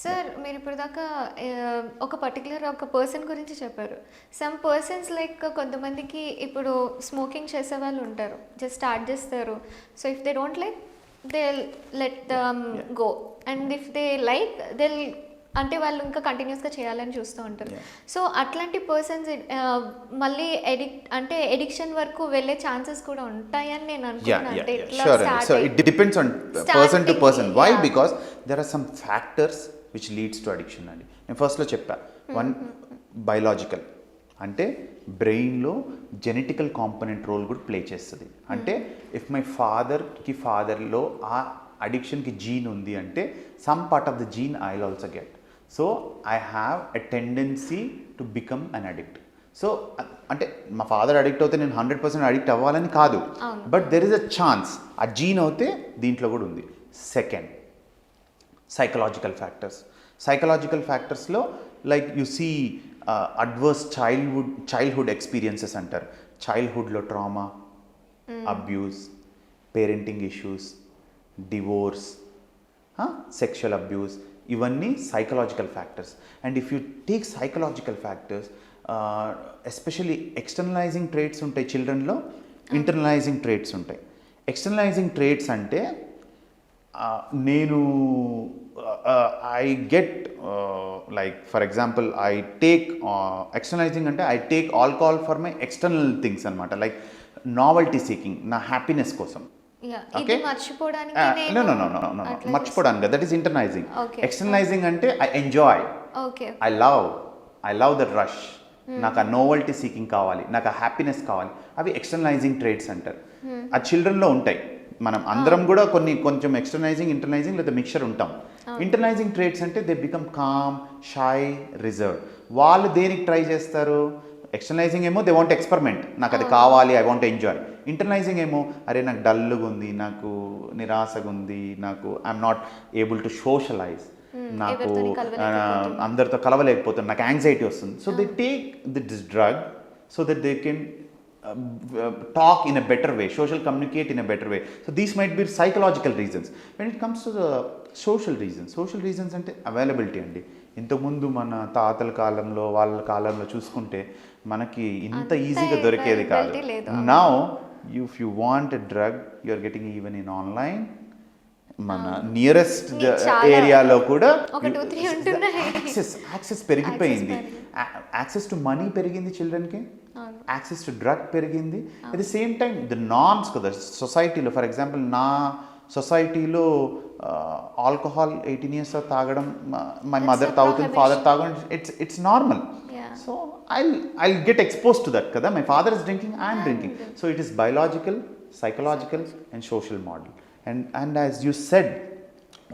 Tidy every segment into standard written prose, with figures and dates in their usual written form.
Sir మీరు ఇప్పుడు దాకా ఒక పర్టికులర్ ఒక పర్సన్ గురించి చెప్పారు. సమ్ పర్సన్స్ లైక్ కొంతమందికి ఇప్పుడు స్మోకింగ్ చేసే వాళ్ళు ఉంటారు, జస్ట్ స్టార్ట్ చేస్తారు. So if they don't like they let them go, and if they like they అంటే వాళ్ళు ఇంకా కంటిన్యూస్గా చేయాలని చూస్తూ ఉంటారు. సో అట్లాంటి పర్సన్స్ మళ్ళీ ఎడిక్షన్ వరకు వెళ్ళే ఛాన్సెస్ కూడా ఉంటాయని నేను అనుకుంటున్నాను. అంటే sure. So it depends on person to person. Why? Because there are some factors which leads to addiction అండి. నేను ఫస్ట్లో చెప్పా, వన్ బయలాజికల్, అంటే బ్రెయిన్లో జెనెటికల్ కాంపోనెంట్ రోల్ కూడా ప్లే చేస్తుంది. అంటే ఇఫ్ మై ఫాదర్లో ఆ అడిక్షన్కి జీన్ ఉంది అంటే some part of the gene I will also get. So I have a tendency to become an addict. So అంటే మా ఫాదర్ అడిక్ట్ అవుతే నేను 100% అడిక్ట్ అవ్వాలని కాదు, but there is a chance ఆ జీన్ అవుతే దీంట్లో కూడా ఉంది. సెకండ్, సైకలాజికల్ ఫ్యాక్టర్స్లో like you see adverse childhood experiences అంటారు. చైల్డ్హుడ్లో trauma, abuse, parenting issues, divorce, sexual abuse, ఇవన్నీ psychological factors. And if you take psychological factors, especially externalising traits ఉంటాయి చిల్డ్రన్లో, ఇంటర్నలైజింగ్ ట్రేట్స్ ఉంటాయి. ఎక్స్టర్నలైజింగ్ ట్రేట్స్ అంటే నేను I get like for example I take externalising అంటే I take alcohol for my external things అనమాట, like novelty seeking, నా happiness కోసం. మర్చిపోవడానికి, దట్ ఈస్ ఇంటర్నలైజింగ్. ఎక్స్టర్నలైజింగ్ అంటే I enjoy, I love that rush, నాకు ఆ నోవెల్టీ సీకింగ్ కావాలి, నాకు ఆ హ్యాపీనెస్ కావాలి, అవి ఎక్స్టర్నలైజింగ్ ట్రేట్స్ అంటారు. ఆ చిల్డ్రన్లో ఉంటాయి. మనం అందరం కూడా కొంచెం ఎక్స్టర్నలైజింగ్, ఇంటర్నలైజింగ్ లేదా మిక్చర్ ఉంటాం. ఇంటర్నలైజింగ్ ట్రేట్స్ అంటే they become calm, shy, reserve. వాళ్ళు దేనికి ట్రై చేస్తారు? ఎక్స్టర్నలైజింగ్ ఏమో దే వాంట్ ఎక్స్పెరిమెంట్, నాకు అది కావాలి, ఐ వాంట్ ఎంజాయ్. ఇంటర్నలైజింగ్ ఏమో అరే నాకు డల్గా ఉంది, నాకు నిరాశగా ఉంది, నాకు I'm not able to socialise, నాకు అందరితో కలవలేకపోతున్నాను, నాకు యాంగ్జైటీ వస్తుంది. So they take this drug so that they can talk in a better way, social communicate in a better way. So these might be psychological reasons. When it comes to the social reasons అంటే availability అండి. ఇంతకుముందు మన తాతల కాలంలో వాళ్ళ కాలంలో చూసుకుంటే మనకి ఇంత ఈజీగా దొరికేది కాదు. Now if you want a drug you are getting even in online. మన నియరెస్ట్ ఏరియాలో కూడా యాక్సెస్ పెరిగిపోయింది. యాక్సెస్ టు మనీ పెరిగింది చిల్డ్రన్కి, యాక్సెస్ టు డ్రగ్ పెరిగింది. At the same time the norms కదా సొసైటీలో. ఫర్ ఎగ్జాంపుల్ నా సొసైటీలో ఆల్కహాల్ 18 years తాగడం, మై మదర్ తాగుతుంది, ఫాదర్ తాగడం, it's normal. So I get expose to that కదా. My father is drinking, I'm drinking. So it is biological, psychological and social model. And as you said,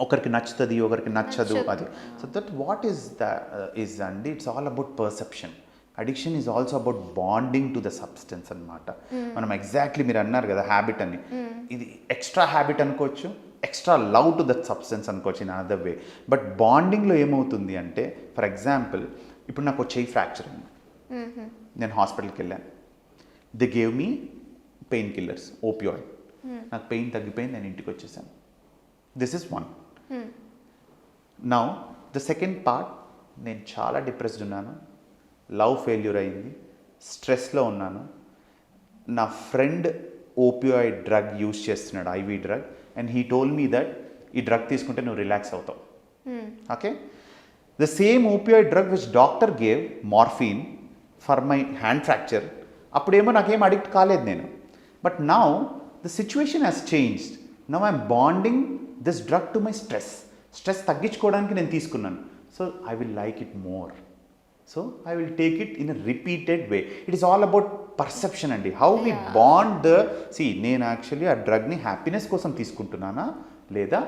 ఒకరికి నచ్చుతుంది, ఒకరికి నచ్చదు, అది. So that what is అండి, it's all about perception. Addiction is also about bonding to the substance అనమాట. మనం exactly మీరు అన్నారు కదా హ్యాబిట్ అని, ఇది ఎక్స్ట్రా హ్యాబిట్ అనుకోవచ్చు, extra love to that substance అనుకోవచ్చు ఇన్ అనదర్ వే. బట్ బాండింగ్లో ఏమవుతుంది అంటే, ఫర్ ఎగ్జాంపుల్ ఇప్పుడు నాకు చెయ్యి ఫ్రాక్చర్ అయింది, నేను హాస్పిటల్కి వెళ్ళాను, they gave me pain killers, opioid, నాకు పెయిన్ తగ్గిపోయింది, నేను ఇంటికి వచ్చేసాను. This is one. Now the second part, నేను చాలా డిప్రెస్డ్ ఉన్నాను, లవ్ ఫెయిల్యూర్ అయింది, స్ట్రెస్లో ఉన్నాను, నా ఫ్రెండ్ ఓపియాయిడ్ డ్రగ్ యూజ్ చేస్తున్నాడు, ivy drug, and he told me that ఈ డ్రగ్ తీసుకుంటే నువ్వు రిలాక్స్ అవుతావు. Okay, the same opioid drug which doctor gave, morphine, for my hand fracture, అప్పుడేమో నాకేం అడిక్ట్ కాలేదు నేను. But now the situation has changed. Now I'm bonding this drug to my stress తగ్గించుకోవడానికి నేను తీసుకున్నాను. So I will like it more. So I will take it in a repeated way. It is all about perception అండి. How we bond నేను actually ఆ డ్రగ్ని happiness కోసం తీసుకుంటున్నానా లేదా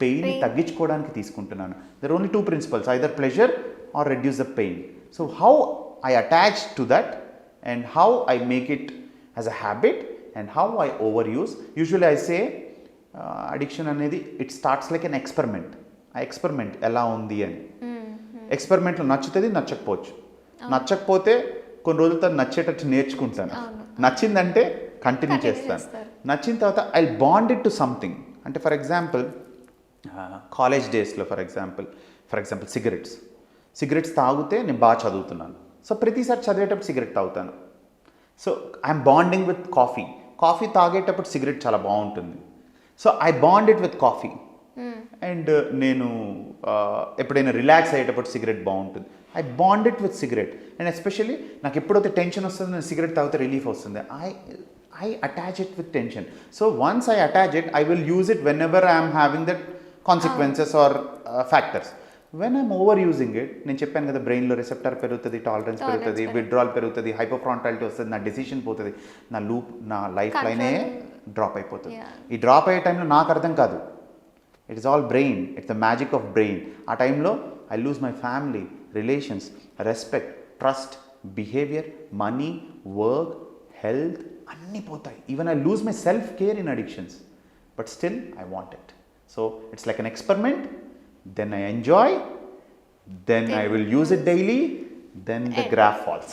పెయిన్ తగ్గించుకోవడానికి తీసుకుంటున్నాను. There only two principles, either pleasure or reduce the pain. So how I attach to that and how I make it as a habit and how I overuse. Usually I say addiction అనేది it starts like an experiment. ఆ experiment ఎలా ఉంది అని, ఎక్స్పెరిమెంట్లో నచ్చుతుంది, నచ్చకపోవచ్చు. నచ్చకపోతే కొన్ని రోజుల తర్వాత నచ్చేటట్టు నేర్చుకుంటాను, నచ్చిందంటే కంటిన్యూ చేస్తాను, నచ్చిన తర్వాత I bond it to something. అంటే ఫర్ ఎగ్జాంపుల్ కాలేజ్ డేస్లో for example for example cigarettes తాగితే నేను బాగా చదువుతున్నాను, సో ప్రతిసారి చదివేటప్పుడు సిగరెట్ తాగుతాను. So I'm bonding with coffee తాగేటప్పుడు సిగరెట్ చాలా బాగుంటుంది, so I bond it with coffee. And నేను ఎప్పుడైనా రిలాక్స్ అయ్యేటప్పుడు సిగరెట్ బాగుంటుంది, I bond it with cigarette. And especially నాకు ఎప్పుడైతే టెన్షన్ వస్తుందో నేను సిగరెట్ తాగితే రిలీఫ్ వస్తుంది, I attach it with tension. So once I attach it, I will use it whenever I am having that consequences or factors. When I'm overusing it, నేను చెప్పాను కదా, బ్రెయిన్లో రిసెప్టర్ పెరుగుతుంది, టాలరెన్స్ పెరుగుతుంది, విత్డ్రాల్ పెరుగుతుంది, హైపోఫ్రాంటాలిటీ వస్తుంది, నా డెసిషన్ పోతుంది, నా లైఫ్ లైనే డ్రాప్ అయిపోతుంది. ఈ డ్రాప్ అయ్యే టైంలో నాకు అర్థం కాదు, it is all brain, it's the magic of brain. ఆ టైంలో I lose my family, relations, respect, trust, behaviour, money, work, health అన్నీ పోతాయి. Even I lose my self care in addictions, but still I want it. So it's like an experiment, then I enjoy, then I will use it daily, then the graph falls.